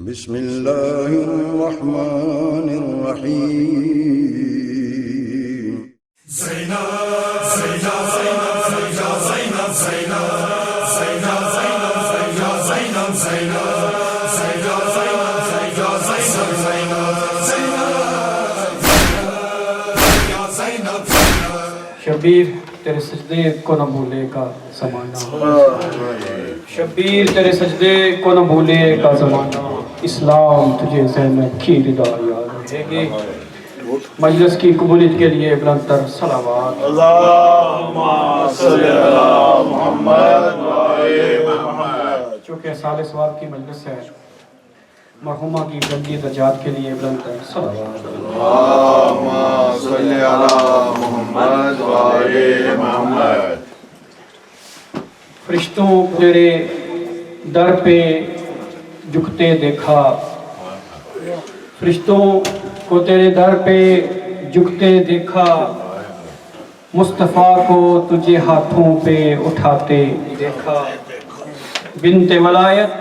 بسم الله الرحمن الرحيم. زينب زينب زينب زينب زينب زينب زينب زينب زينب زينب زينب شبیر تیرے سجدے کو نہ بھولے کا زمانہ، شبیر تیرے سجدے کو نہ بھولے کا زمانہ، اسلام تجھے زینب کی رضا یاد رہے گی۔ مجلس کی قبولیت کے لیے بلند تر صلوات۔ اللہم صلی علی محمد و آل محمد۔ چونکہ سال ثواب کی مجلس ہے، مرحومہ کی بلندی درجات کے لیے بلند تر صلوات۔ اللہم صلی علی محمد و آل محمد۔ فرشتوں تیرے در پہ جھکتے دیکھا، فرشتوں کو تیرے در پہ جھکتے دیکھا، مصطفیٰ کو تجھے ہاتھوں پہ اٹھاتے دیکھا، بنت ولایت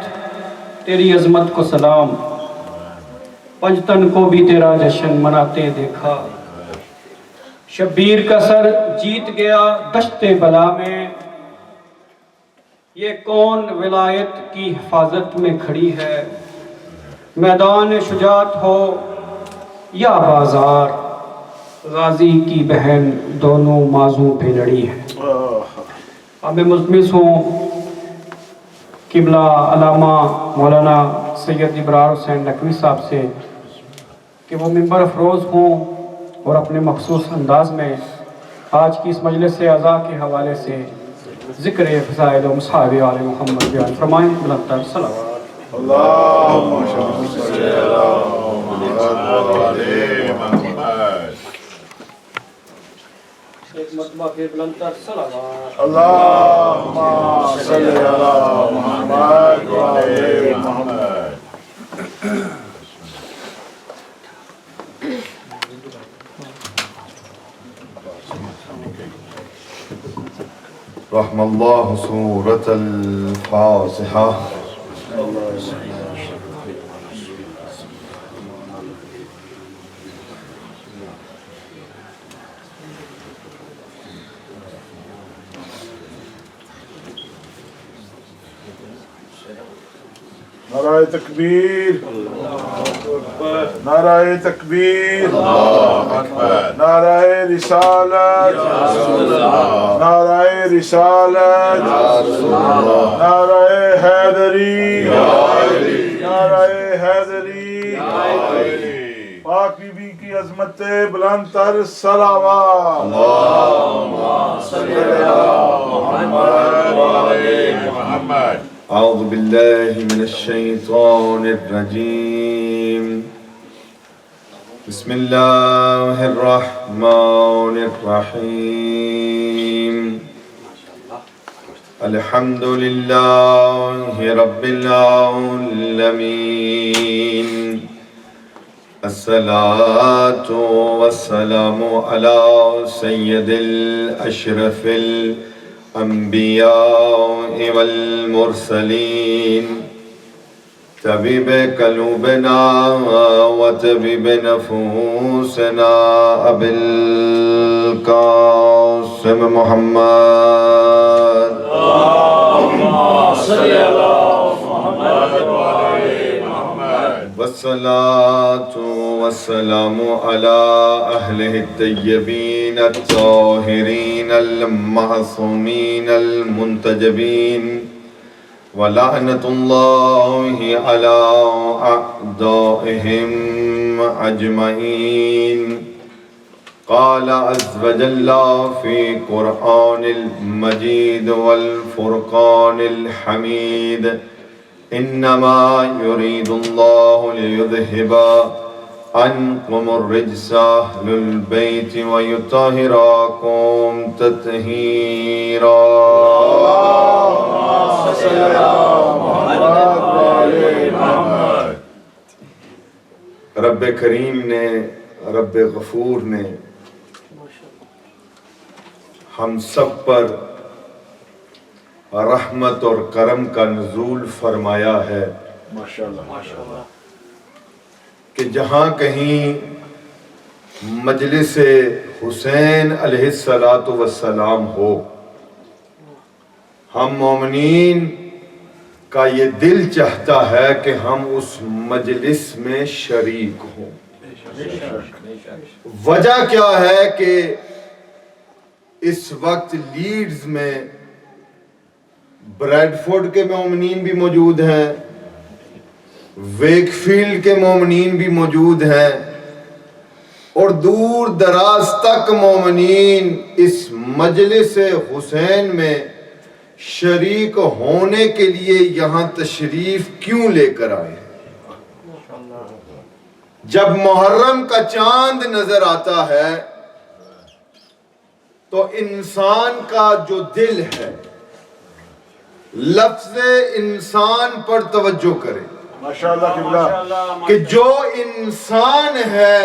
تیری عظمت کو سلام، پنجتن کو بھی تیرا جشن مناتے دیکھا، شبیر کا سر جیت گیا دشت بلا میں، یہ کون ولایت کی حفاظت میں کھڑی ہے، میدان شجاعت ہو یا بازار، غازی کی بہن دونوں مازوں پہ لڑی ہے۔ اب میں ملتمس ہوں قبلہ علامہ مولانا سید ابرار حسین نقوی صاحب سے کہ وہ ممبر افروز ہوں اور اپنے مخصوص انداز میں آج کی اس مجلس-e-Aza کے حوالے سے ذکر فضائل و مصحاب آل محمد بیان فرمائیں۔ بلند تر صلوات۔ اللہم صلی علی محمد و آل محمد۔ ایک مرتبہ پھر بلند تر صلوات۔ اللہم صلی علی محمد و آل محمد۔ رحم اللہ سورة الفاتحہ۔ نعرہ تکبیر، نعرہ تکبیر، نعرہ رسالت، نعرہ رسالت، نعرہ حیدری، نعرہ حیدری، پاک بی بی کی عظمت بلند تر صلوات۔ اللہم صلی علی محمد و آل محمد۔ اعوذ باللہ من الشیطان الرجیم، بسم اللہ الرحمن الرحیم، الحمد للہ رب العالمین، الصلاة والسلام علی سید الاشرف الانبیاء والمرسلین، طبیب قلوبنا و طبیب نفوسنا ابی القاسم محمد، اللہم صلی علی محمد و آل محمد۔ والصلاة والسلام على أهله الطيبين الطاهرين المعصومين المنتجبين، ولعنة الله على أعدائهم أجمعين۔ قال عز وجل في قرآن المجيد والفرقان الحميد، انما يريد الله ليذهب عنكم الرجس اهل البيت ويطهركم تطهيرا۔ اللہم صلی علی محمد و آل محمد۔ رب کریم نے، رب غفور نے ہم سب پر رحمت اور کرم کا نزول فرمایا ہے۔ ماشاءاللہ کہ جہاں کہیں مجلس حسین علیہ السلام ہو، ہم مومنین کا یہ دل چاہتا ہے کہ ہم اس مجلس میں شریک ہوں۔ وجہ کیا ہے کہ اس وقت لیڈز میں بریڈفورڈ کے مومنین بھی موجود ہیں، ویکفیلڈ کے مومنین بھی موجود ہیں، اور دور دراز تک مومنین اس مجلس حسین میں شریک ہونے کے لیے یہاں تشریف کیوں لے کر آئے ہیں؟ جب محرم کا چاند نظر آتا ہے تو انسان کا جو دل ہے، لفظ انسان پر توجہ کرے ماشاءاللہ قبلہ، کہ جو انسان ہے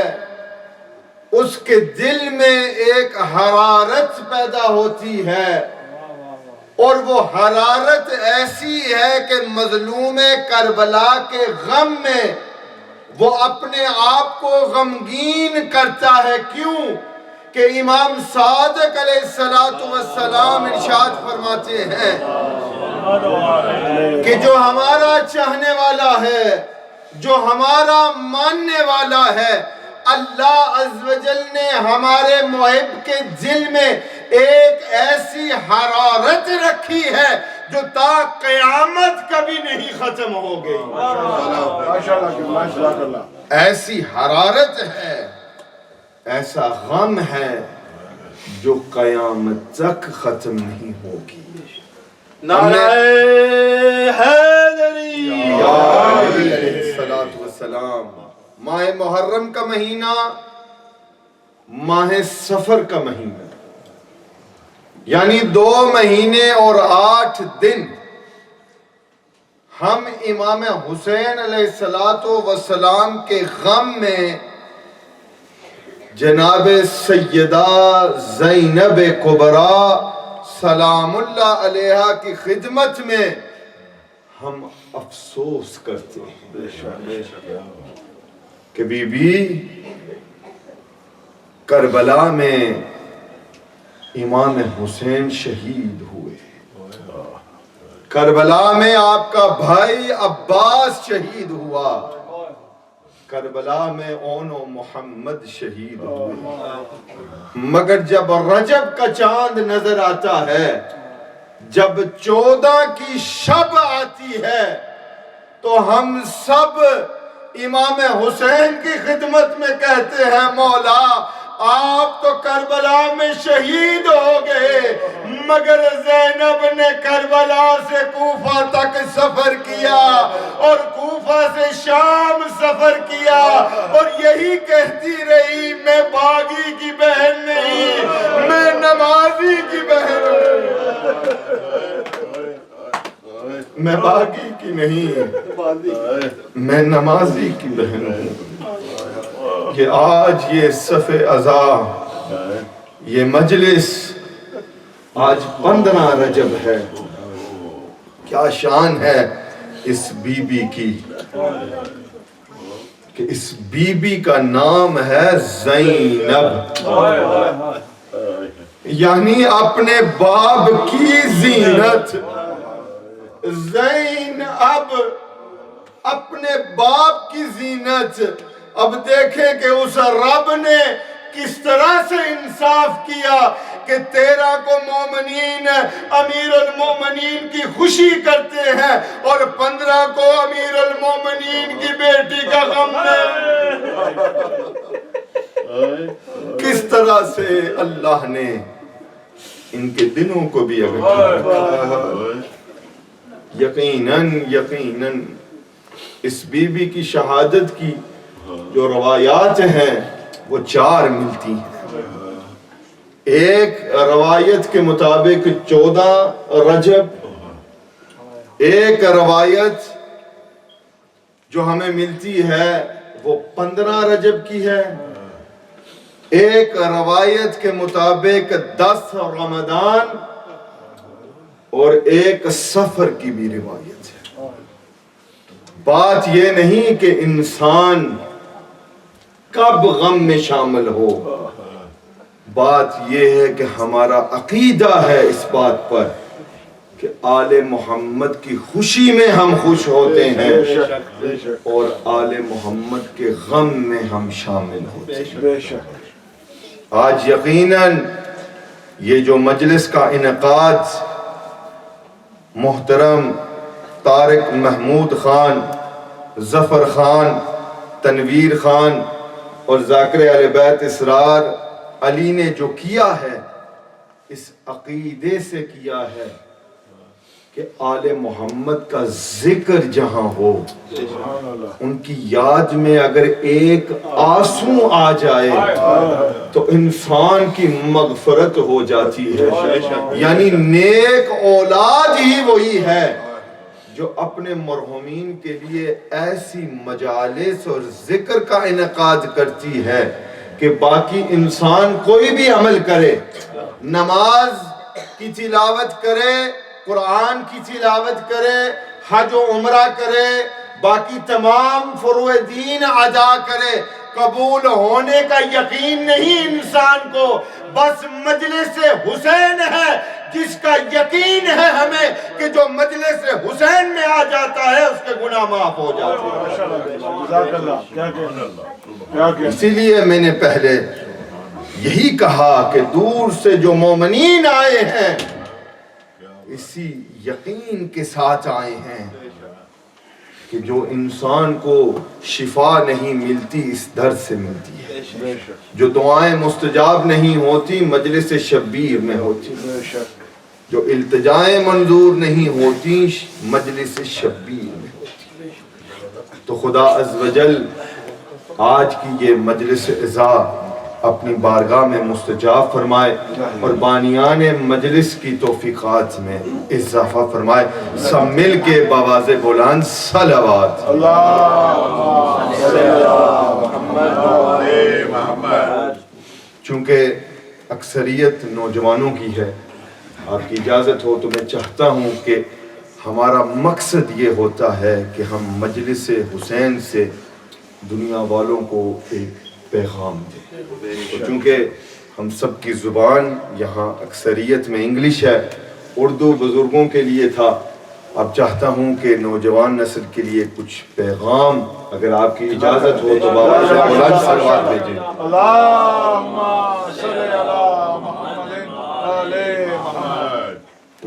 اس کے دل میں ایک حرارت پیدا ہوتی ہے، اور وہ حرارت ایسی ہے کہ مظلوم کربلا کے غم میں وہ اپنے آپ کو غمگین کرتا ہے۔ کیوں کہ امام صادق علیہ السلام ارشاد فرماتے ہیں کہ جو ہمارا چاہنے والا ہے، جو ہمارا ماننے والا ہے، اللہ عز و جل نے ہمارے محب کے دل میں ایک ایسی حرارت رکھی ہے جو تا قیامت کبھی نہیں ختم ہو گئی۔ ماشاءاللہ ایسی حرارت ہے، ایسا غم ہے جو قیامت تک ختم نہیں ہوگی۔ نعرہ حیدری یا علیہ السلام۔ ماہ محرم کا مہینہ ماہ سفر کا مہینہ، یعنی 2 مہینے اور 8 دن ہم امام حسین علیہ السلام کے غم میں جناب سیدہ زینب کبریٰ سلام اللہ علیہا کی خدمت میں ہم افسوس کرتے ہیں کہ بی بی کربلا میں امام حسین شہید ہوئے، کربلا میں آپ کا بھائی عباس شہید ہوا، کربلا میں اون و محمد شہید ہوئے۔ مگر جب رجب کا چاند نظر آتا ہے، جب 14 کی شب آتی ہے، تو ہم سب امام حسین کی خدمت میں کہتے ہیں مولا آپ تو کربلا میں شہید ہو گئے، مگر زینب نے کربلا سے کوفہ تک سفر کیا اور کوفہ سے شام سفر کیا، اور یہی کہتی رہی میں باغی کی بہن نہیں، میں نمازی کی بہن ہوں، میں باغی کی نہیں، میں نمازی کی بہن ہوں۔ کہ آج یہ صف عزا، یہ مجلس آج 15 رجب ہے، کیا شان ہے اس بی بی کی کہ اس بی بی کا نام ہے زینب، یعنی اپنے باپ کی زینت۔ زینب اپنے باپ کی زینت۔ اب دیکھیں کہ اس رب نے کس طرح سے انصاف کیا کہ 13 کو مومنین امیر المومنین کی خوشی کرتے ہیں اور 15 کو امیر المومنین کی بیٹی کا غم ہے۔ کس طرح سے اللہ نے ان کے دنوں کو بھی یقیناً اس بی بی کی شہادت کی جو روایات ہیں وہ 4 ملتی ہیں۔ ایک روایت کے مطابق 14 رجب، ایک روایت جو ہمیں ملتی ہے وہ 15 رجب کی ہے، ایک روایت کے مطابق 10 رمضان، اور ایک سفر کی بھی روایت ہے۔ بات یہ نہیں کہ انسان کب غم میں شامل ہو، بات یہ ہے کہ ہمارا عقیدہ ہے اس بات پر کہ آل محمد کی خوشی میں ہم خوش ہوتے ہیں اور آل محمد کے غم میں ہم شامل ہوتے ہیں۔ آج یقیناً یہ جو مجلس کا انعقاد محترم طارق محمود خان، ظفر خان، تنویر خان اور ذاکر اہل بیت اسرار علی نے جو کیا ہے، اس عقیدے سے کیا ہے کہ آل محمد کا ذکر جہاں ہو، ان کی یاد میں اگر ایک آنسو آ جائے تو انسان کی مغفرت ہو جاتی ہے۔ یعنی نیک اولاد ہی وہی ہے جو اپنے مرحومین کے لیے ایسی مجالس اور ذکر کا انعقاد کرتی ہے کہ باقی انسان کوئی بھی عمل کرے، نماز کی تلاوت کرے، قرآن کی تلاوت کرے، حج و عمرہ کرے، باقی تمام فروع دین ادا کرے، قبول ہونے کا یقین نہیں انسان کو، بس مجلس حسین ہے جس کا یقین ہے ہمیں کہ جو مجلس حسین میں آ جاتا ہے اس کے گناہ معاف ہو جاتے ہیں۔ اسی لیے میں نے پہلے یہی کہا کہ دور سے جو مومنین آئے ہیں اسی یقین کے ساتھ آئے ہیں کہ جو انسان کو شفا نہیں ملتی اس درد سے ملتی ہے، جو دعائیں مستجاب نہیں ہوتی مجلس شبیر میں ہوتی، جو التجائیں منظور نہیں ہوتی مجلس شبیر میں ہوتی۔ تو خدا عز و جل آج کی یہ مجلس عزا اپنی بارگاہ میں مستجاب فرمائے اور بانیان مجلس کی توفیقات میں اضافہ فرمائے۔ سب مل کے بآواز بلند صلوات۔ چونکہ اکثریت نوجوانوں کی ہے، آپ کی اجازت ہو تو میں چاہتا ہوں کہ ہمارا مقصد یہ ہوتا ہے کہ ہم مجلس حسین سے دنیا والوں کو ایک پیغام دیں۔ چونکہ ہم سب کی زبان یہاں اکثریت میں انگلش ہے، اردو بزرگوں کے لیے تھا، اب چاہتا ہوں کہ نوجوان نسل کے لیے کچھ پیغام اگر آپ کی اجازت ہو تو بابا سے بلند صلوات بھیجیں۔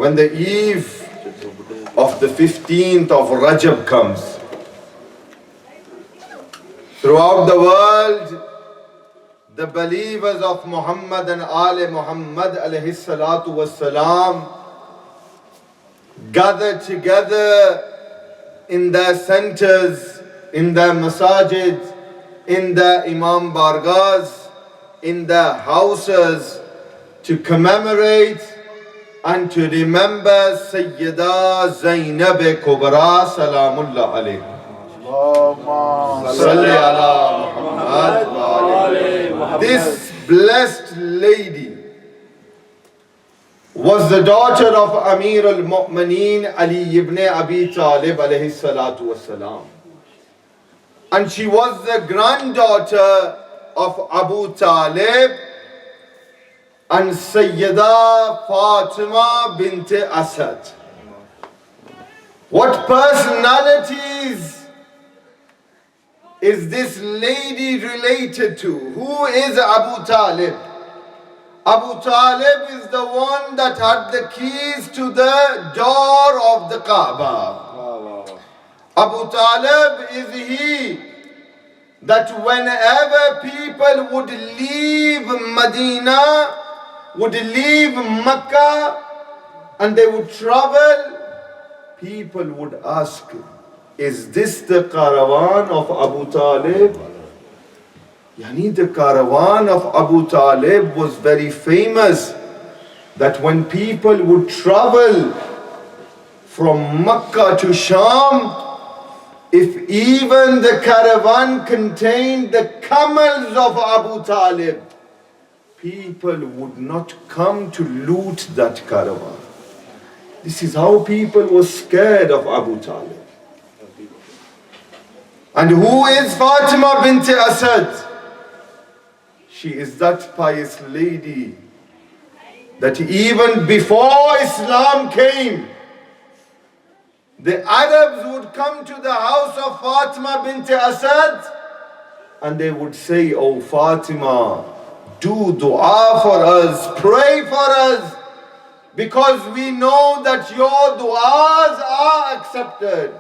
When the eve of the 15th of Rajab comes, throughout the world, the believers of Muhammad and Ali Muhammad alayhi salatu was salam gather together in their centers, in their masajid, in their imam bargahs, in their houses to commemorate and to remember Sayyida Zainab Kubra Salamullah alayha. Salli ala Muhammad wa alayhi. This blessed lady was the daughter of Amir al-Mu'mineen Ali ibn Abi Talib alayhi salatu wassalam. And she was the granddaughter of Abu Talib and Sayyida Fatima bint Asad. What personalities is this lady related to? Who is Abu Talib? Abu Talib is the one that had the keys to the door of the Kaaba. Abu Talib is he that whenever people would leave Medina, would leave Mecca and they would travel, people would ask, is this the caravan of Abu Talib? Yani the caravan of Abu Talib was very famous, that when people would travel from Mecca to Sham, if even the caravan contained the camels of Abu Talib, people would not come to loot that caravan. This is how people were scared of Abu Talib. And who is Fatima bint Asad? She is that pious lady that even before Islam came, the Arabs would come to the house of Fatima bint Asad and they would say, "Oh Fatima, do dua for us, pray for us, because we know that your du'as are accepted."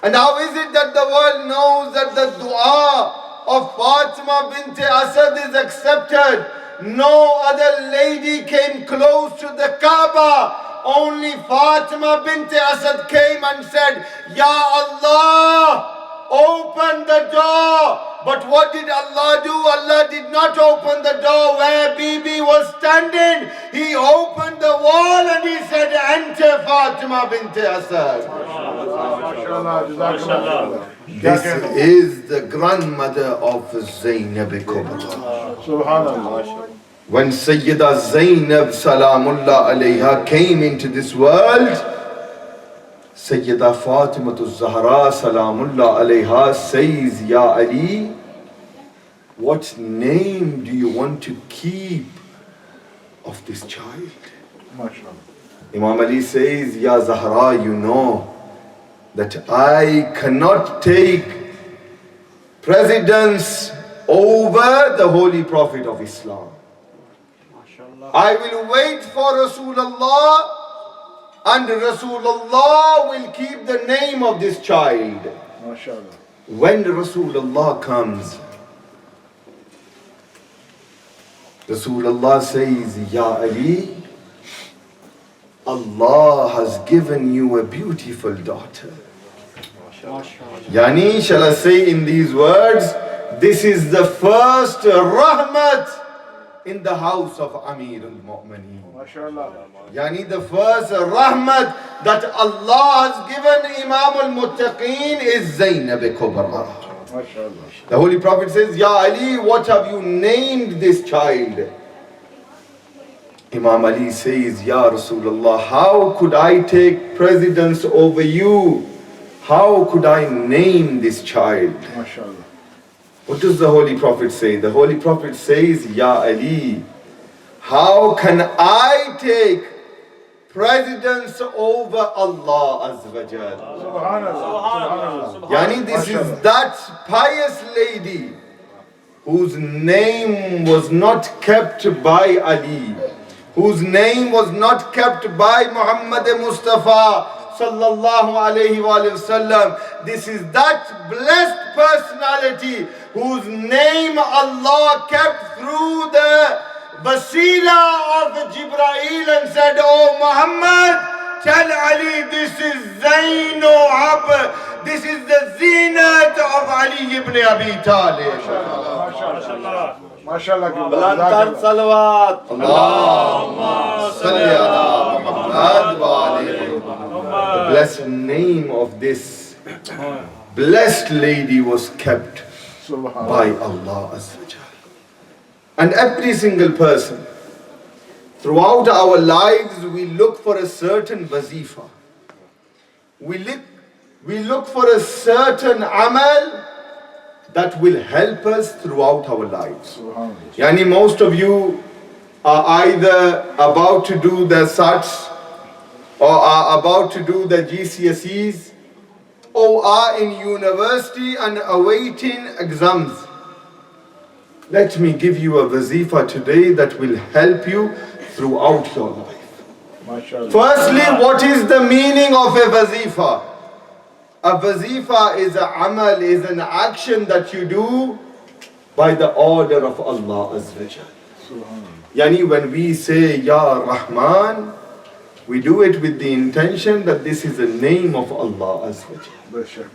And how is it that the world knows that the dua of Fatima bint Asad is accepted? No other lady came close to the Kaaba. Only Fatima bint Asad came and said, "Ya Allah, open the door." But what did Allah do? Allah did not open the door where Bibi was standing. He opened the wall and he said, "Enter Fatima bint Asad." This is the grandmother of Zainab Kubra. When Sayyida Zainab Salamullah Alayha came into this world, Sayyida Fatima Zahra Salamullah Alayha says, "Ya Ali, what name do you want to keep of this child?" Imam Ali says, "Ya Zahra, you know that I cannot take precedence over the Holy Prophet of Islam. I will wait for Rasulullah, and Rasulullah will keep the name of this child." When Rasulullah comes, Rasulullah says, "Ya Ali, Allah has given you a beautiful daughter." Yani, shall I say in these words, this is the first rahmat in the house of Amir al-Mu'mineen. Yani the first rahmat that Allah has given Imam al-Muttaqeen is Zainab Kubra. The Holy Prophet says, "Ya Ali, what have you named this child?" Imam Ali says, "Ya Rasulullah, how could I take precedence over you? How could I name this child?" What does the Holy Prophet say? The Holy Prophet says, "Ya Ali, how can I take precedence over Allah Azza wa Jal?" Yani this is that pious lady whose name was not kept by Ali, whose name was not kept by Muhammad Mustafa sallallahu alayhi wa sallam. This is that blessed personality whose name Allah kept through the wasila of Jibreel and said, "Oh Muhammad, tell Ali this is Zainab, this is the zinat of Ali ibn Abi Talib." MashaAllah. Allahumma salli ala Muhammad wa alayhi. The blessed name of this blessed lady was kept by Allah Azza wa Jal. And every single person, throughout our lives, we look for a certain wazifa. We look for a certain amal that will help us throughout our lives. Yani most of you are either about to do the SATs or are about to do the GCSEs or are in university and awaiting exams. Let me give you a wazifa today that will help you throughout your life. Firstly, what is the meaning of a wazifa? A wazifa is an amal, is an action that you do by the order of Allah Azza wa Jal. Yani when we say Ya Rahman, we do it with the intention that this is the name of Allah Azza wa Jal.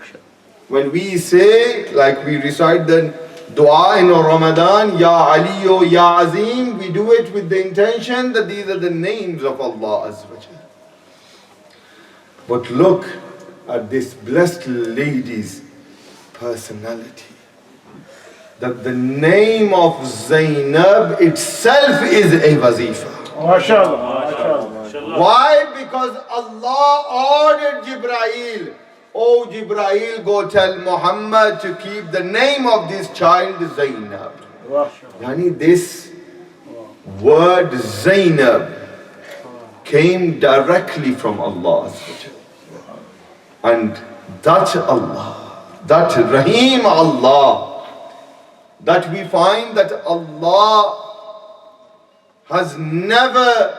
When we say, like we recite the dua in Ramadan, Ya Aliyo, Ya Azim, we do it with the intention that these are the names of Allah Azza wa Jal. But look at this blessed lady's personality, that the name of Zainab itself is a wazifa. MashaAllah. Why? Because Allah ordered Jibreel Oh Jibrail, go tell Muhammad to keep the name of this child Zainab. Yani this word Zainab came directly from Allah. And that Allah, that Rahim Allah, that we find that Allah has never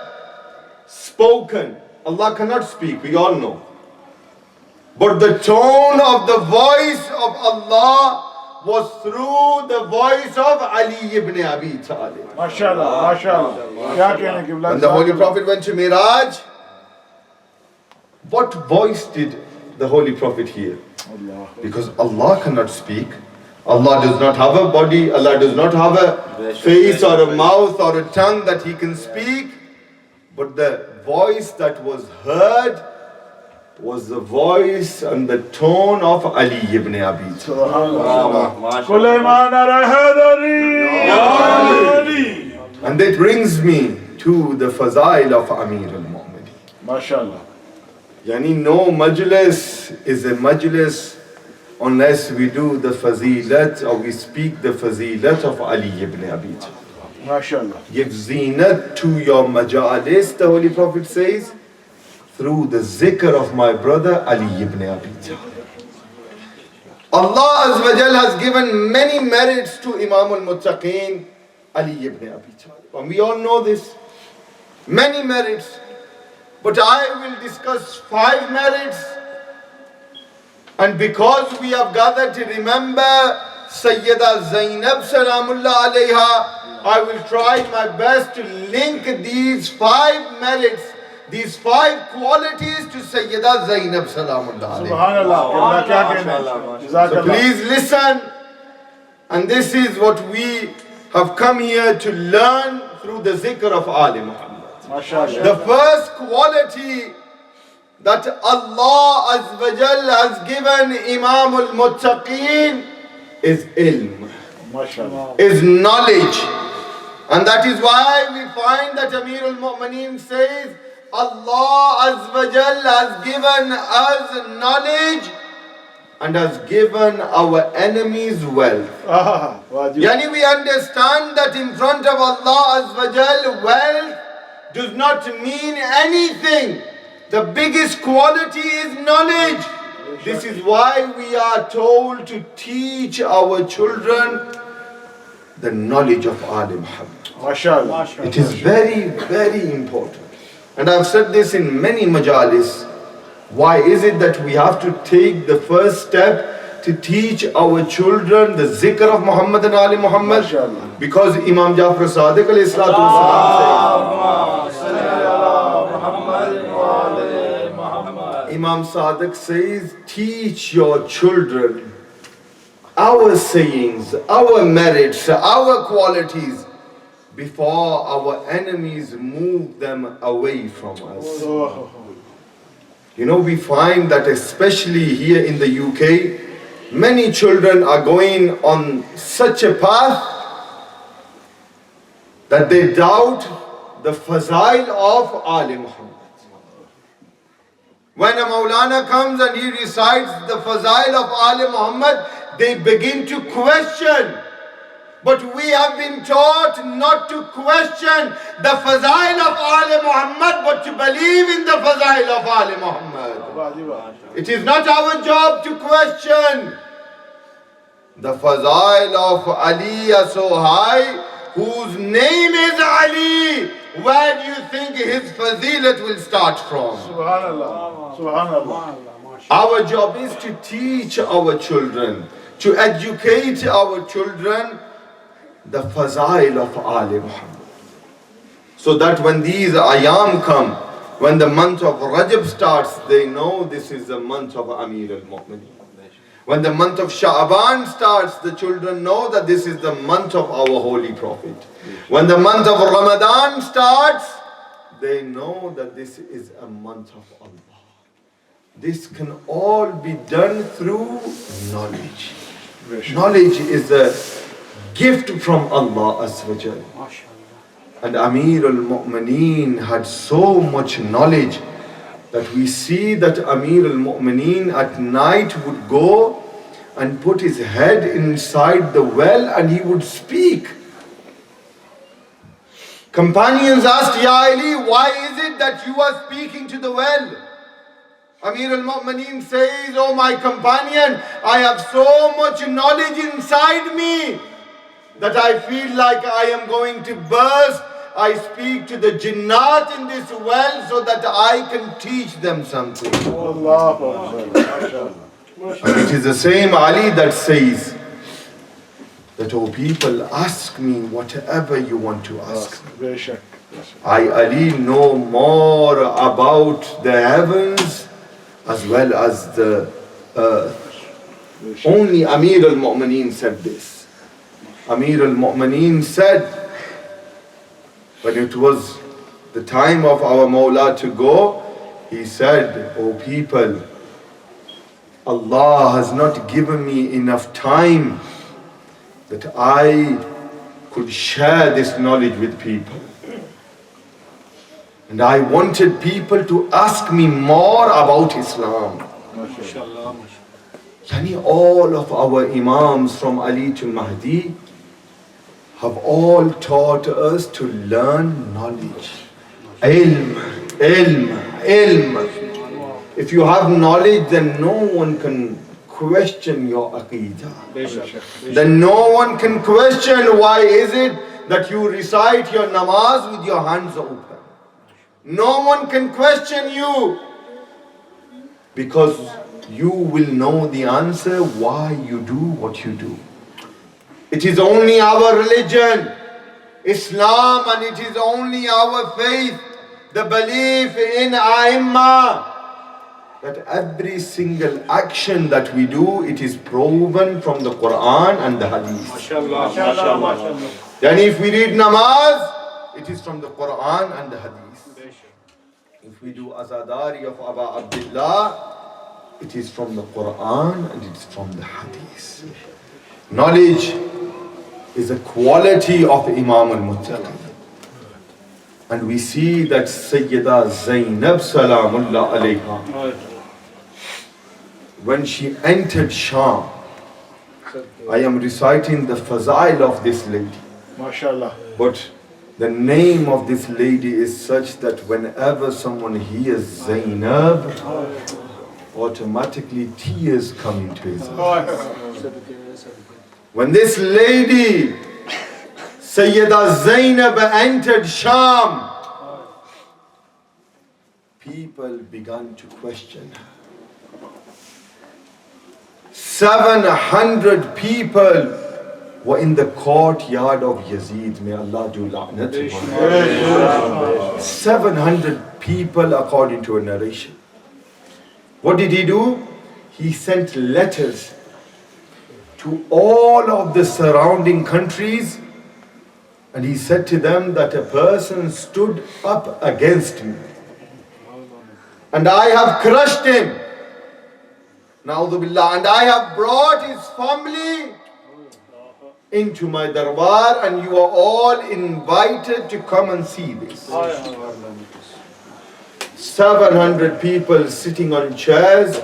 spoken. Allah cannot speak, we all know. But the tone of the voice of Allah was through the voice of Ali ibn Abi Talib. MashaAllah, MashaAllah. When the Holy Prophet went to Miraj, what voice did the Holy Prophet hear? Because Allah cannot speak. Allah does not have a body, Allah does not have a face or a mouth or a tongue that He can speak. But the voice that was heard was the voice and the tone of Ali ibn Abi Talib. And that brings me to the Fazail of Amir al-Mu'mineen. MashaAllah. Yani no majlis is a majlis unless we do the fazilat or we speak the fazilat of Ali ibn Abi Talib. MashaAllah. Give zinat to your majalis, the Holy Prophet says, through the zikr of my brother Ali ibn Abi Talib. Allah Azza wa Jal has given many merits to Imam al-Muttaqeen, Ali ibn Abi Talib. And we all know this. Many merits. But I will discuss 5 merits. And because we have gathered to remember Sayyida Zainab, Salam, Allah, عليها, I will try my best to link these 5 merits, these 5 qualities to Sayyida Zainab, Salam, Allah, Subhanallah. So please listen. And this is what we have come here to learn through the zikr of Ali Muhammad. The first quality that Allah Azza wa Jal has given Imam al-Muttaqeen is ilm, is knowledge. And that is why we find that Amir al-Mu'mineen says, Allah Azza wa Jal has given us knowledge and has given our enemies wealth. Yani we understand that in front of Allah Azza wa Jal, wealth does not mean anything. The biggest quality is knowledge. This is why we are told to teach our children the knowledge of Ali Muhammad. It is very, very important. And I've said this in many majalis. Why is it that we have to take the first step to teach our children the zikr of Muhammad and Ali Muhammad? Because Imam Jafar Sadiq alayhi salatu wasalam says, Imam Sadiq says, teach your children our sayings, our merits, our qualities before our enemies move them away from us. You know, we find that especially here in the UK, many children are going on such a path that they doubt the fazail of Ali Muhammad. When a Molana comes and he recites the fazail of Ali Muhammad, they begin to question. But we have been taught not to question the fazail of Ali Muhammad, but to believe in the fazail of Ali Muhammad. It is not our job to question. The fazail of Ali are so high, whose name is Ali. Where do you think his fazilat will start from? Subhanallah. Subhanallah. Our job is to teach our children, to educate our children the fazail of Ali Muhammad. So that when these ayam come, when the month of Rajab starts, they know this is the month of Amir al-Mu'mineen. When the month of Sha'ban starts, the children know that this is the month of our Holy Prophet. When the month of Ramadan starts, they know that this is a month of Allah. This can all be done through knowledge. Knowledge is a gift from Allah Azza wa Jal. And Amir al-Mu'mineen had so much knowledge that we see that Amir al-Mu'mineen at night would go and put his head inside the well and he would speak. Companions asked, Ya Ali, why is it that you are speaking to the well? Amir al-Mu'mineen says, oh my companion, I have so much knowledge inside me that I feel like I am going to burst. I speak to the jinnat in this well so that I can teach them something. And it is the same Ali that says that, oh people, ask me whatever you want to ask me. I, Ali, know more about the heavens as well as the earth. Only Amir al-Mu'mineen said this. Amir al-Mu'mineen said, when it was the time of our Mawla to go, he said, oh people, Allah has not given me enough time that I could share this knowledge with people. And I wanted people to ask me more about Islam. Yani all of our Imams from Ali to Mahdi have all taught us to learn knowledge. Ilm. If you have knowledge, then no one can question your aqidah. Then no one can question why is it that you recite your namaz with your hands open. No one can question you because you will know the answer why you do what you do. It is only our religion, Islam, and it is only our faith, the belief in A'immah, that every single action that we do, it is proven from the Quran and the Hadith. Then if we read namaz, it is from the Quran and the Hadith. If we do azadari of Aba Abdullah, it is from the Quran and it is from the Hadith. Knowledge is a quality of Imam al-Muttaqi. And we see that Sayyida Zainab, Salam, Allah, عليها, when she entered Sham, I am reciting the fazail of this lady. MashaAllah. But the name of this lady is such that whenever someone hears Zainab, automatically tears come into his eyes. When this lady, Sayyida Zainab, entered Sham, people began to question her. 700 people were in the courtyard of Yazid. May Allah do la'nat upon him. 700 people according to a narration. What did he do? He sent letters to all of the surrounding countries, and he said to them that a person stood up against me and I have crushed him. Na'udhu billah. And I have brought his family into my darbar, and you are all invited to come and see this. 700 people sitting on chairs,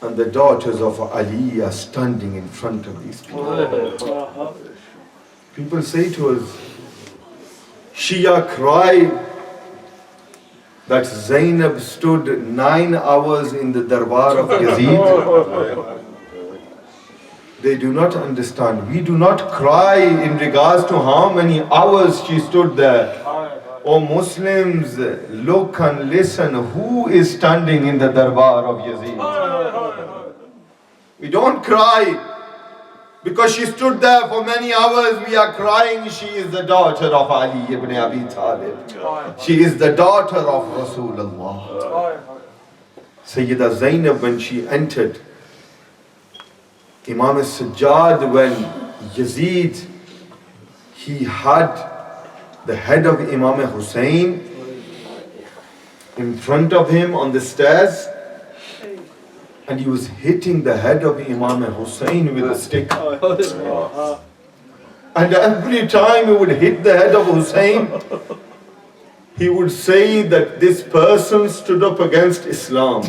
and the daughters of Ali are standing in front of these people. People say to us, Shia cried that Zainab stood 9 hours in the darbar of Yazid. They do not understand. We do not cry in regards to how many hours she stood there. Oh Muslims, look and listen, who is standing in the darbar of Yazid? We don't cry because she stood there for many hours. We are crying. She is the daughter of Ali ibn Abi Talib. She is the daughter of Rasulullah. Sayyida Zainab, when she entered, Imam al-Sajjad, when Yazid, he had the head of Imam Hussain in front of him on the stairs, and he was hitting the head of Imam Hussain with a stick. And every time he would hit the head of Hussain, he would say that this person stood up against Islam.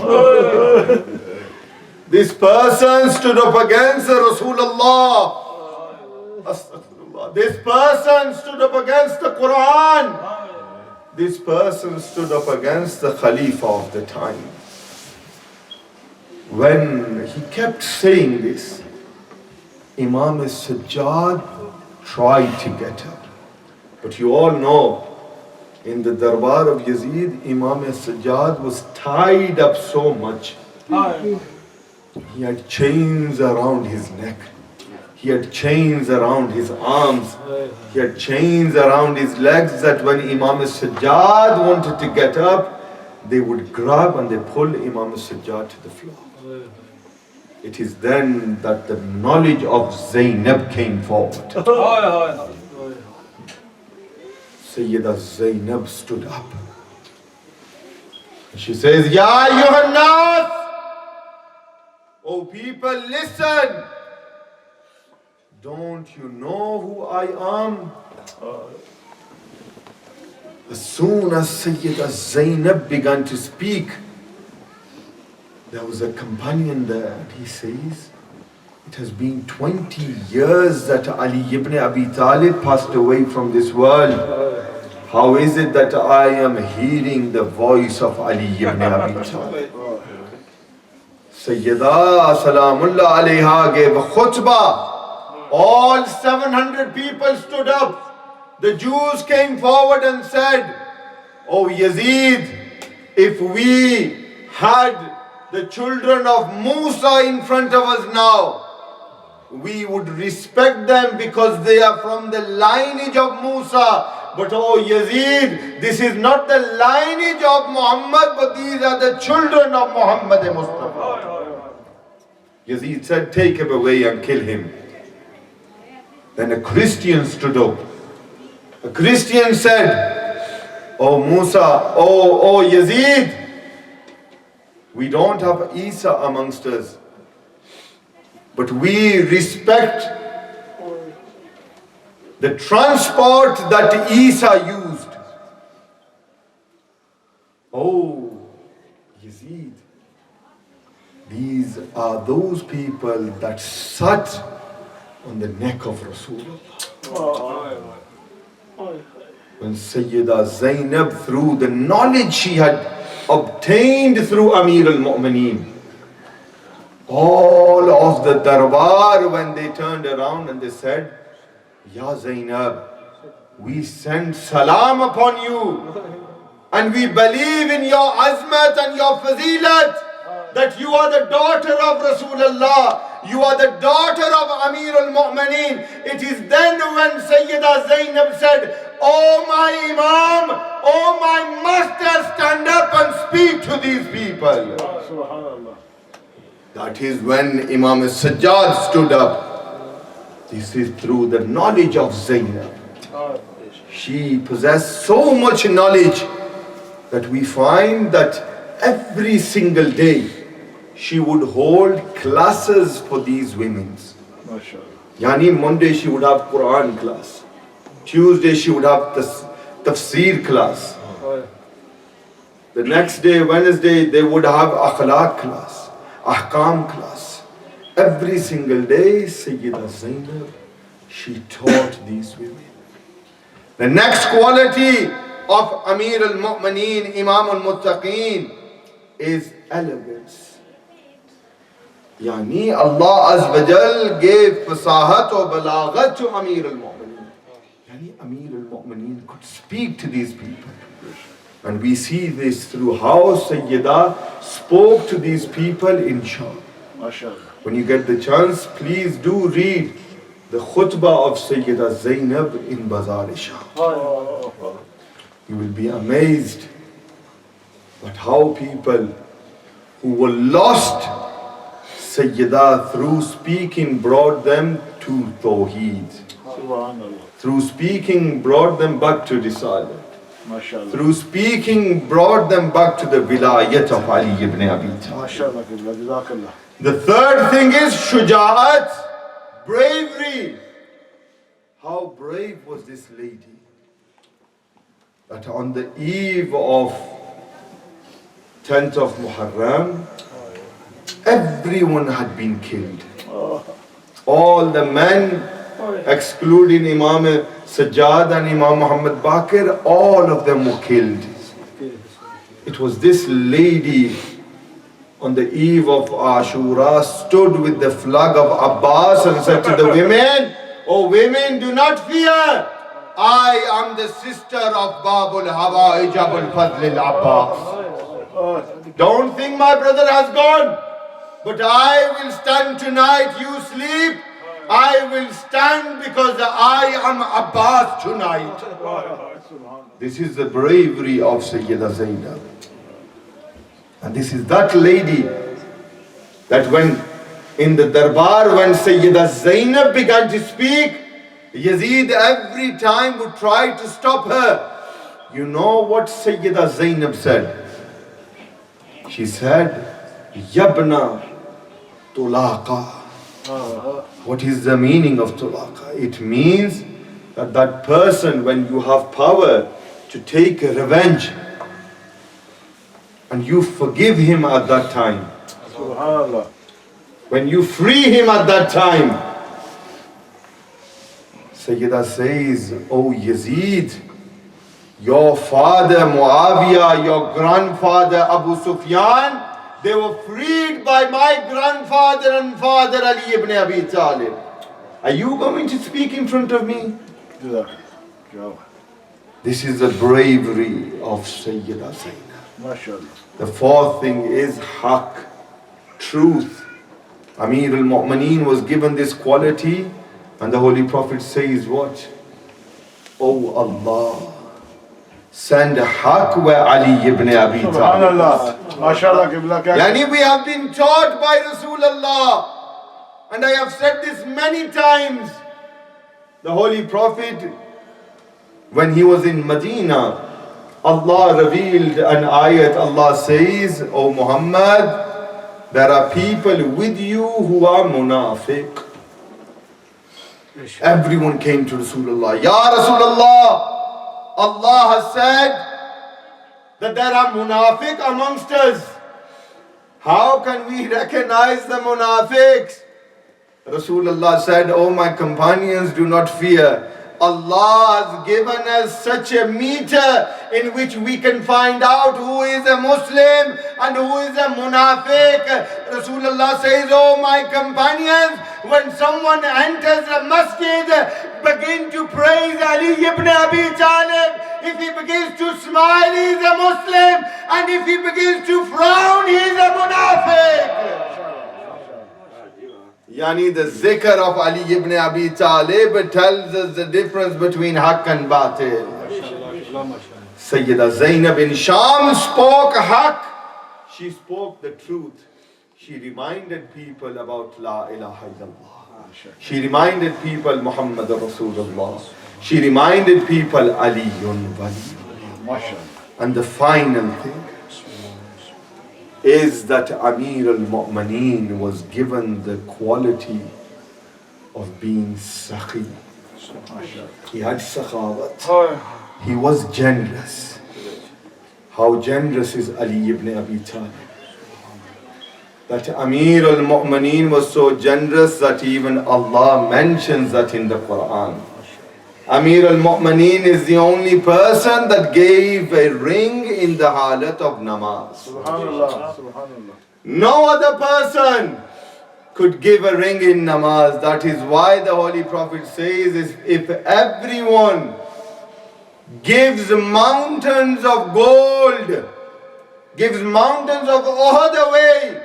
This person stood up against Rasulullah. Astaghfirullah. This person stood up against the Quran. This person stood up against the Khalifa of the time. When he kept saying this, Imam Sajjad tried to get up. But you all know, in the Darbar of Yazid, Imam Sajjad was tied up so much. He had chains around his neck. He had chains around his arms. He had chains around his legs, that when Imam Sajjad wanted to get up, they would grab and they pull Imam Sajjad to the floor. It is then that the knowledge of Zainab came forward. Sayyida Zainab stood up. She says, Ya ayyuhan nas, oh people, listen. Don't you know who I am? As soon as Sayyida Zainab began to speak, there was a companion there, and he says, it has been 20 years that Ali ibn Abi Talib passed away from this world. How is it that I am hearing the voice of Ali ibn Abi Talib? Sayyida Salamullah Alaiha gave a khutbah. All 700 people stood up. The Jews came forward and said, Oh Yazid, if we had the children of Musa in front of us now, we would respect them because they are from the lineage of Musa. But oh Yazid, this is not the lineage of Muhammad, but these are the children of Muhammad Mustafa. Yazid said, take him away and kill him. Then a Christian stood up. A Christian said, Oh Musa, oh Yazid, we don't have Isa amongst us, but we respect the transport that Isa used. Oh Yazid, these are those people that sat on the neck of Rasulullah. When Sayyida Zainab, through the knowledge she had obtained through Amir al-Mu'mineen, all of the Darbar, when they turned around and they said, Ya Zainab, we send salam upon you, and we believe in your azmat and your fazilat, that you are the daughter of Rasulullah, you are the daughter of Amir al-Mu'mineen. It is then when Sayyida Zainab said, Oh my Imam, oh my master, stand up and speak to these people. That is when Imam Sajjad stood up. This is through the knowledge of Zainab. She possessed so much knowledge that we find that every single day she would hold classes for these women. Yani Monday she would have Quran class. Tuesday she would have the tafsir class. The next day, Wednesday, they would have akhlaq class, ahkam class. Every single day, Sayyida Zainab, she taught these women. The next quality of Amir al-Mu'mineen, Imam al-Muttaqeen, is elegance. Yani Allah Azza wa Jal gave fasahat or balaghat to Amir al-Mu'mineen. Yani Amir al-Mu'mineen could speak to these people. And we see this through how Sayyida spoke to these people in Sham. When you get the chance, please do read the khutbah of Sayyida Zainab in Bazar-e-Sham. You will be amazed at how people who were lost, Sayyida through speaking brought them to Tawheed. Through speaking brought them back to Risalah. Through speaking brought them back to the Vilayat of Ali ibn Abi Talib. The third thing is Shuja'at, bravery. How brave was this lady? that on the eve of 10th of Muharram, everyone had been killed. All the men, excluding Imam Sajjad and Imam Muhammad Baqir, all of them were killed. It was this lady on the eve of Ashura stood with the flag of Abbas and said to the women, "Oh women, do not fear. I am the sister of Babul Hawaij Abul Fadl al-Abbas. Don't think my brother has gone, but I will stand tonight. You sleep. I will stand because I am Abbas tonight." This is the bravery of Sayyida Zainab. And this is that lady that when in the darbar, when Sayyida Zainab began to speak, Yazid every time would try to stop her. You know what Sayyida Zainab said? She said, "Yabna tulaqa." What is the meaning of tulaqa? It means that that person, when you have power to take revenge and you forgive him at that time, Subhanallah. when you free him at that time, Sayyida says, "Oh Yazid, your father Muawiyah, your grandfather Abu Sufyan, they were freed by my grandfather and father Ali ibn Abi Talib. Are you going to speak in front of me?" This is the bravery of Sayyida Zainab. MashaAllah. The fourth thing is haqq, truth. Amir al-Mu'mineen was given this quality, and the Holy Prophet says what? "Oh Allah, send haqq wa Ali ibn Abi Talib." Subhanallah. MashaAllah. Qibla kya? Yani we have been taught by Rasulullah, and I have said this many times. The Holy Prophet, when he was in Medina, Allah revealed an ayat. Allah says, "O Muhammad, there are people with you who are munafiq." Everyone came to Rasulullah. "Ya Rasulullah, Allah has said that there are munafiq amongst us. How can we recognize the munafiqs?" Rasulullah said, "Oh my companions, do not fear. Allah has given us such a meter in which we can find out who is a Muslim and who is a munafiq." Rasulullah says, "Oh my companions, when someone enters a masjid, begin to praise Ali ibn Abi Talib. If he begins to smile, he is a Muslim, and if he begins to frown, he is a munafiq." Yani the zikr of Ali ibn Abi Talib tells us the difference between haqq and batil. Sayyida Zainab in Sham spoke haqq. She spoke the truth. She reminded people about La ilaha illallah. She reminded people Muhammad Rasulullah. She reminded people Aliyun Wali. And the final thing is that Amir al-Mu'mineen was given the quality of being sakhi. He had sakhawat. He was generous. How generous is Ali ibn Abi Talib? That Amir al-Mu'mineen was so generous that even Allah mentions that in the Quran. Amir al-Mu'mineen is the only person that gave a ring in the halat of namaz. Subhanallah. Subhanallah. No other person could give a ring in namaz. That is why the Holy Prophet says, if everyone gives mountains of gold, gives mountains of Uhud away,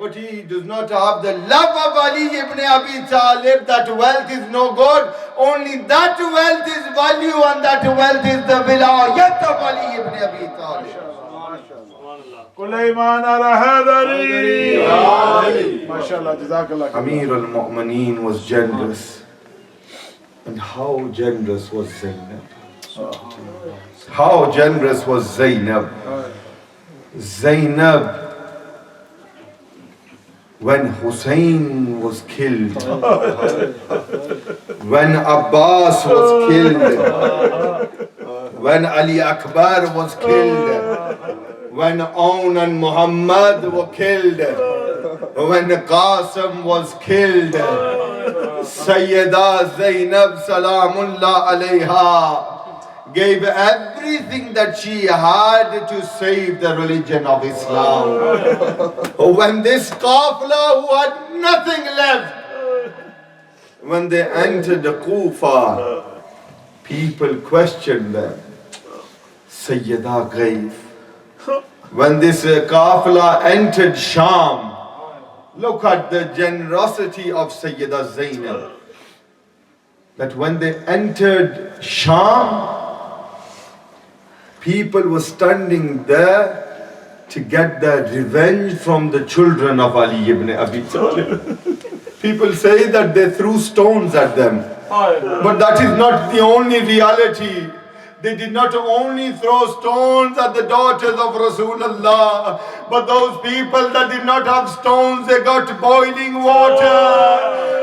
but he does not have the love of Ali ibn Abi Talib, that wealth is no good. Only that wealth is value, and that wealth is the wilayat of Ali ibn Abi Talib. Sulaiman al-Hadari. MashaAllah. Jazakallah. Amir al-Mu'mineen was generous. And how generous was Zainab? How generous was Zainab? Zainab, when Hussain was killed, when Abbas was killed, when Ali Akbar was killed, when Aun and Muhammad were killed, when Qasim was killed, Sayyida Zainab, Salam, Allah, عليها, gave everything that she had to save the religion of Islam. When this qafla who had nothing left, when they entered the Kufa, people questioned them. Sayyida gave. When this qafla entered Sham, look at the generosity of Sayyida Zainab. That when they entered Sham, people were standing there to get their revenge from the children of Ali ibn Abi Talib. People say that they threw stones at them, but that is not the only reality. They did not only throw stones at the daughters of Rasulullah, but those people that did not have stones, they got boiling water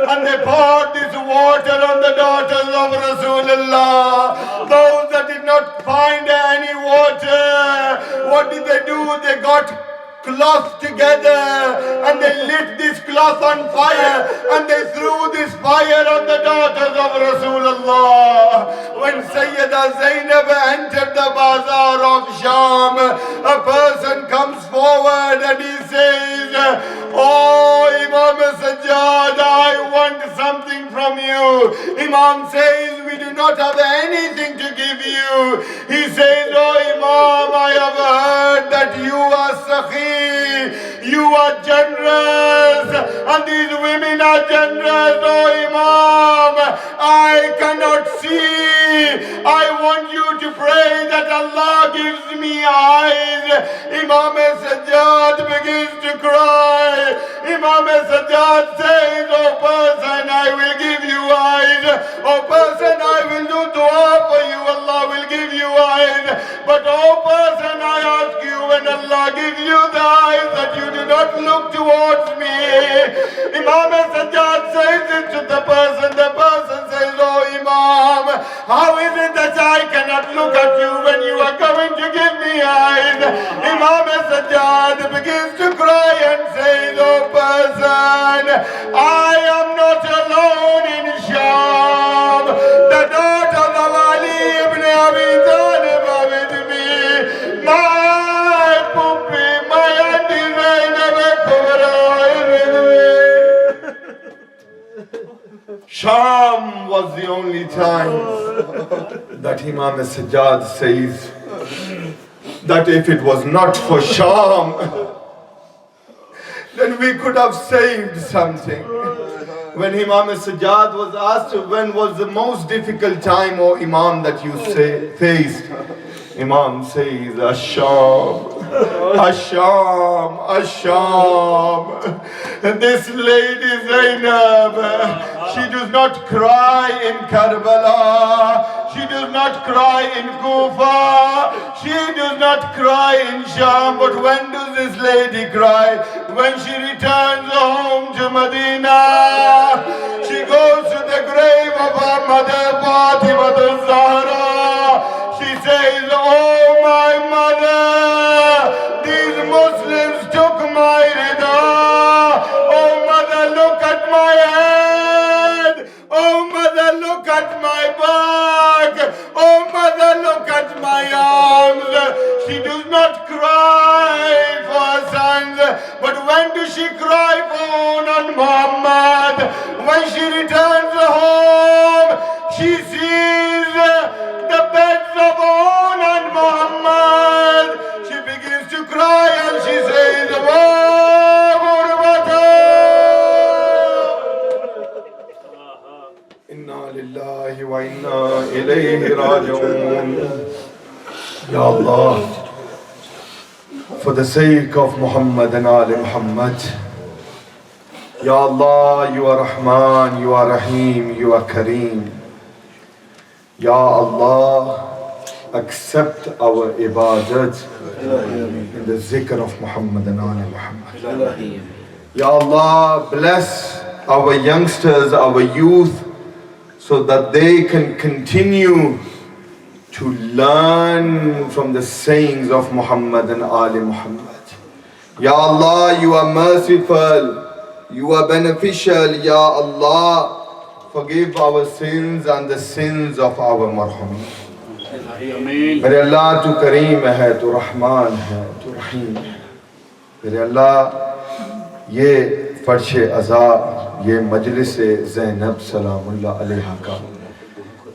and they poured this water on the daughters of Rasulullah. Those that did not find any water, what did they do? They got cloth together and they lit this cloth on fire and they threw this fire on the daughters of Rasulullah. When Sayyida Zainab entered the bazaar of Sham, a person comes forward and he says, "Oh Imam Sajjad, I want something from you." Imam says, "We do not have anything to give you." He says, "Oh Imam, I have heard that you are Sakhi, you are generous, and these women are generous. Oh Imam, I cannot see. I want you to pray that Allah gives me eyes." Imam Sajjad begins to cry. Imam Sajjad says, "Oh person, I will give you eyes. Oh person, I will do dua for you. Allah will give you eyes. But oh person, I ask you, when Allah gives you the eyes, that you do not look towards me." Imam Sajjad says it to the person. The person says, "Oh Imam, how is it that I cannot look at you when you are going to give me eyes?" Imam Sajjad begins to cry and says, "Oh person, I am not alone in Sham. The daughters of Ali ibn Abi Talib are with me. My puppy, my auntie Zainab is with me." Sham was the only time that Imam Sajjad says that if it was not for Sham, then we could have saved something. When Imam Sajjad was asked when was the most difficult time, oh Imam, that you faced, Imam says, "Asham, Asham, Asham." And this lady Zainab, she does not cry in Karbala, she does not cry in Kufa, she does not cry in Sham. But when does this lady cry? When she returns home to Medina. She goes to the grave of her mother Fatima Zahra. She says, "Oh my mother, these Muslims took my rida. Oh mother, look at my head. Oh mother, look at my back. Oh mother, look at my arms." She does not cry for her sons, but when does she cry for Onan Muhammad? When she returns home, she sees the beds of Onan Muhammad. She begins to cry and she says, "Wa ghurbata." Inna lillahi wa inna ilayhi raji'un. Ya Allah, for the sake of Muhammad and Ali Muhammad, Ya Allah, you are Rahman, you are Rahim, you are Kareem. Ya Allah, accept our ibadat in the zikr of Muhammad and Ali Muhammad. Ya Allah, bless our youngsters, our youth, so that they can continue to learn from the sayings of Muhammad and Ali Muhammad. Ya Allah, you are merciful, you are beneficial. Ya Allah, forgive our sins and the sins of our marhumin. میرے اللہ تو کریم ہے، تو رحمان ہے، تو رحیم ہے. میرے اللہ یہ فرش عزا، یہ مجلس زینب سلام اللہ علیہ کا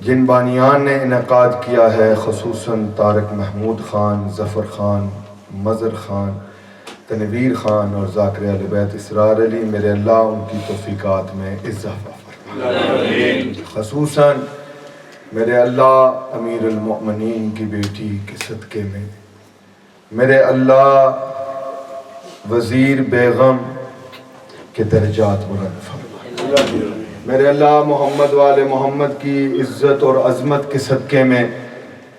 جن بانیان نے انعقاد کیا ہے، خصوصاً طارق محمود خان، ظفر خان، مظہر خان، تنویر خان اور ذاکر اہل بیت اسرار علی، میرے اللہ ان کی توفیقات میں اضافہ فرما. خصوصاً میرے اللہ امیر المؤمنین کی بیٹی کے صدقے میں، میرے اللہ وزیر بیگم کے درجات بلند فرما. میرے اللہ محمد والے محمد کی عزت اور عظمت کے صدقے میں،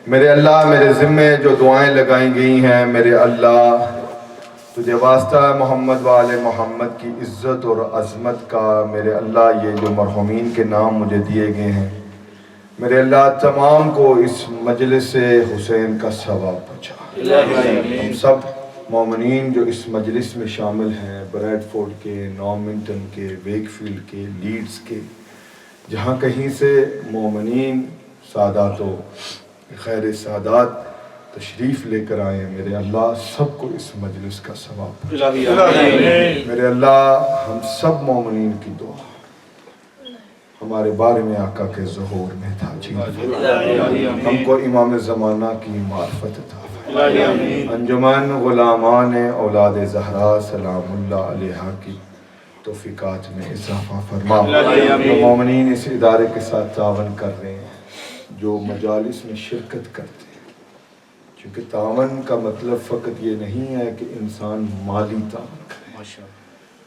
میرے اللہ میرے ذمے جو دعائیں لگائی گئی ہیں، میرے اللہ تجھے واسطہ محمد والے محمد کی عزت اور عظمت کا، میرے اللہ یہ جو مرحومین کے نام مجھے دیے گئے ہیں، میرے اللہ تمام کو اس مجلس حسین کا ثواب پہنچا. ہم سب مومنین جو اس مجلس میں شامل ہیں، بریڈ فورڈ کے، نارمنٹن کے، ویک فیلڈ کے، لیڈز کے، جہاں کہیں سے مومنین سادات و خیر سادات تشریف لے کر آئے ہیں، میرے اللہ سب کو اس مجلس کا ثواب پہنچا. میرے اللہ ہم سب مومنین کی دعا ہمارے بارے میں آقا کے ظہور میں تاجین ہم کو امام زمانہ کی معرفت عطا فرما. انجمن غلامان اولاد زہرا سلام اللہ علیہ کی توفیقات میں اضافہ فرما. جو مومنین اس ادارے کے ساتھ تعاون کر رہے ہیں، جو مجالس میں شرکت کرتے ہیں، چونکہ تعاون کا مطلب فقط یہ نہیں ہے کہ انسان مالی تعاون کرے،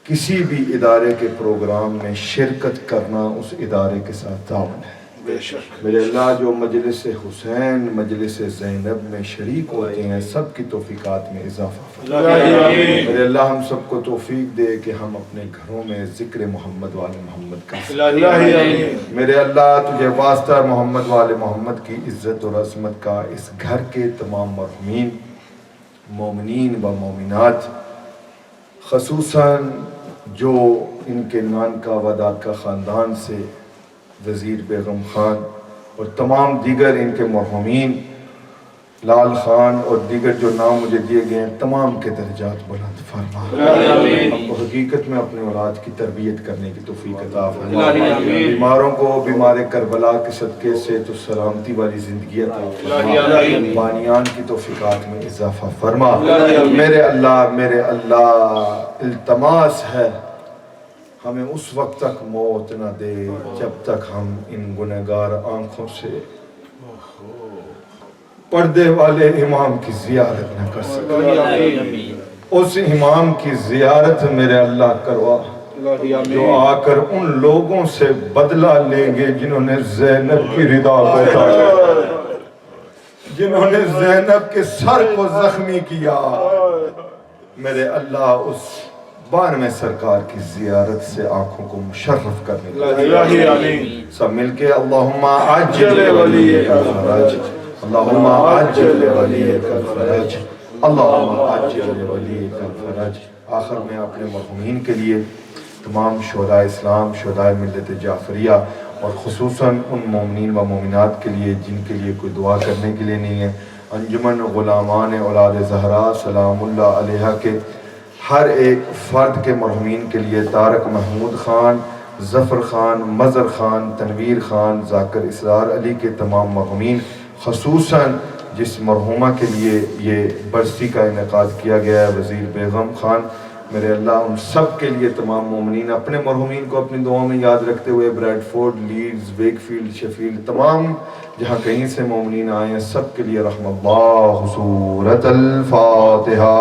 کسی بھی ادارے کے پروگرام میں شرکت کرنا اس ادارے کے ساتھ تعاون ہے. میرے اللہ جو مجلس حسین، مجلس زینب میں شریک ہوتے ہیں، سب کی توفیقات میں اضافہ فرما. میرے اللہ ہم سب کو توفیق دے کہ ہم اپنے گھروں میں ذکر محمد والے محمد کا، میرے اللہ تجھے واسطہ محمد والے محمد کی عزت اور عظمت کا اس گھر کے تمام مرحومین مومنین و مومنات، خصوصاً جو ان کے نانکا و دادکا خاندان سے وزیر بیگم خان اور تمام دیگر ان کے مرحومین، لال خان اور دیگر جو نام مجھے دیے گئے ہیں، تمام کے درجات بلند فرما. ہم کو حقیقت میں اپنے اولاد کی تربیت کرنے کی توفیق عطا فرما. بیماروں کو بیمار کربلا کے صدقے سے تو سلامتی والی زندگی عطا فرما. بانیان کی توفیقات میں اضافہ فرما. میرے اللہ التماس ہے ہمیں اس وقت تک موت نہ دے جب تک ہم ان گنہگار آنکھوں سے پردے والے امام کی زیارت نہ کر سکیں. اس امام کی زیارت میرے اللہ کروا جو آ کر ان لوگوں سے بدلہ لیں گے جنہوں نے زینب کی رضا کو اٹھایا، جنہوں نے زینب کے سر کو زخمی کیا. میرے اللہ اس 12ویں سرکار کی زیارت سے آنکھوں کو مشرف کرنے کا سب مل کے اللہم عجل ولیک الفرج، اللہم عجل ولیک الفرج، اللہم عجل ولیک الفرج. آخر میں اپنے مرحومین کے لیے، تمام شہداء اسلام، شہداء ملت جعفریہ اور خصوصاً ان مومنین و مومنات کے لیے جن کے لیے کوئی دعا کرنے کے لیے نہیں ہے، انجمن غلامان اولاد زہرا سلام اللہ علیہ کے ہر ایک فرد کے مرحومین کے لیے، طارق محمود خان، ظفر خان، مظہر خان، تنویر خان، ذاکر اسرار علی کے تمام مرحومین، خصوصاً جس مرحومہ کے لیے یہ برسی کا انعقاد کیا گیا ہے، وزیر بیگم خان، میرے اللہ ان سب کے لیے تمام مومنین اپنے مرحومین کو اپنی دعاؤں میں یاد رکھتے ہوئے Bradford, Leeds, Wakefield, Sheffield, تمام جہاں کہیں سے مومنین آئے ہیں سب کے لیے رحم اللہ. سورۃ الفاتحہ.